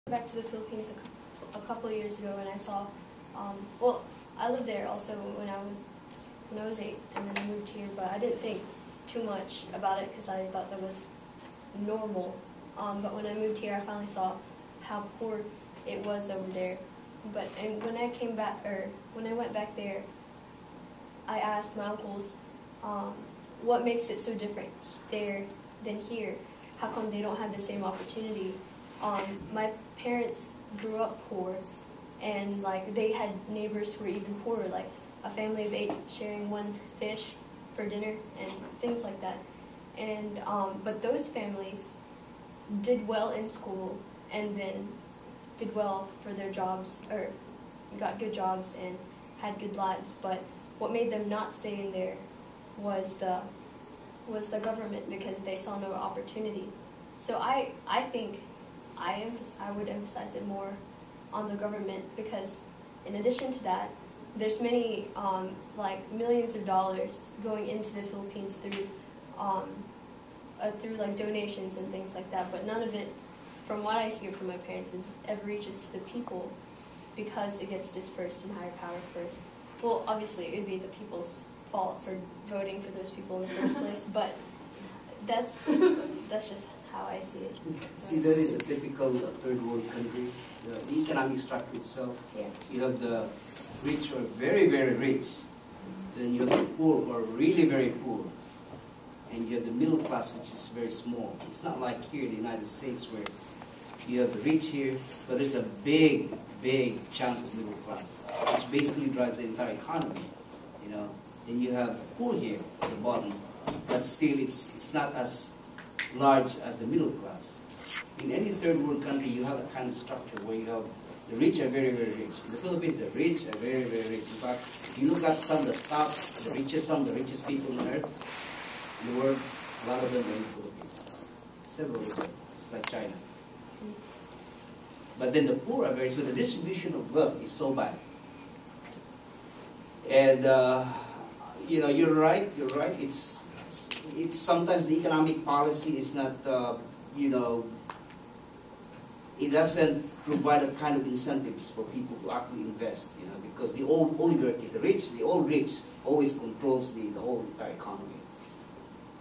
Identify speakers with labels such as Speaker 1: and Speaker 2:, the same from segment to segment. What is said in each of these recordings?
Speaker 1: Back to the Philippines a couple of years ago, and I saw, well, I lived there also when I was 8, and then I moved here, but I didn't think too much about it because I thought that was normal. But when I moved here, I finally saw how poor it was over there. And when I came back, or when I went back there, I asked my uncles, what makes it so different there than here? How come they don't have the same opportunity? My parents grew up poor, and like they had neighbors who were even poorer, like a family of 8 sharing one fish for dinner and things like that. And but those families did well in school and then did well for their jobs, or got good jobs and had good lives. But what made them not stay in there was the government, because they saw no opportunity. So I think I would emphasize it more on the government, because in addition to that, there's many like millions of dollars going into the Philippines through like donations and things like that, but none of it, from what I hear from my parents, ever reaches to the people, because it gets dispersed in higher power first. Well, obviously it would be the people's fault for voting for those people in the first place, but that's just how I see it.
Speaker 2: See, that is a typical third world country. The economic structure itself.
Speaker 1: Yeah.
Speaker 2: You have the rich or very, very rich. Then you have the poor or really very poor. And you have the middle class, which is very small. It's not like here in the United States, where you have the rich here, but there's a big, big chunk of middle class, which basically drives the entire economy. You know, and you have the poor here at the bottom, but still it's not as large as the middle class. In any third world country, you have a kind of structure where you have the rich are very, very rich. In the Philippines, the rich are very, very rich. In fact, if you look at some of the richest people on earth, in the world, a lot of them are in the Philippines. Several of them, just like China. But then the poor are very, so the distribution of wealth is so bad. And, you know, you're right. It's sometimes the economic policy is not, you know, it doesn't provide a kind of incentives for people to actually invest, you know, because the old oligarchy, the old rich, always controls the whole entire economy.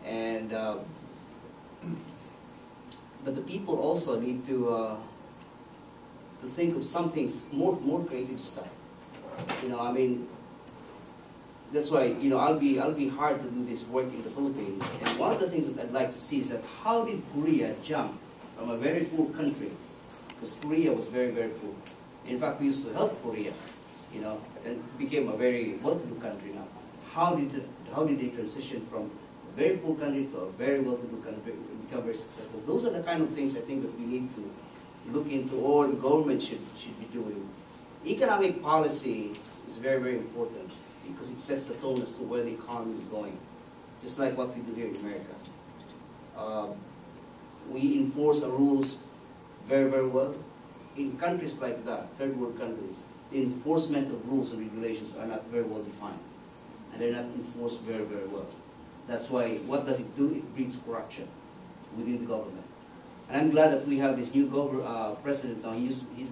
Speaker 2: And, but the people also need to think of some things, more creative stuff. You know, I mean, that's why, you know, I'll be hard to do this work in the Philippines. And one of the things that I'd like to see is that how did Korea jump from a very poor country, because Korea was very, very poor. In fact, we used to help Korea, you know, and became a very well-to-do country now. How did they transition from a very poor country to a very well-to-do country and become very successful? Those are the kind of things I think that we need to look into, or the government should be doing. Economic policy is very, very important, because it sets the tone as to where the economy is going, just like what we do here in America. We enforce our rules very, very well. In countries like that, third world countries, the enforcement of rules and regulations are not very well defined, and they're not enforced very, very well. That's why, what does it do? It breeds corruption within the government. And I'm glad that we have this new president now. He's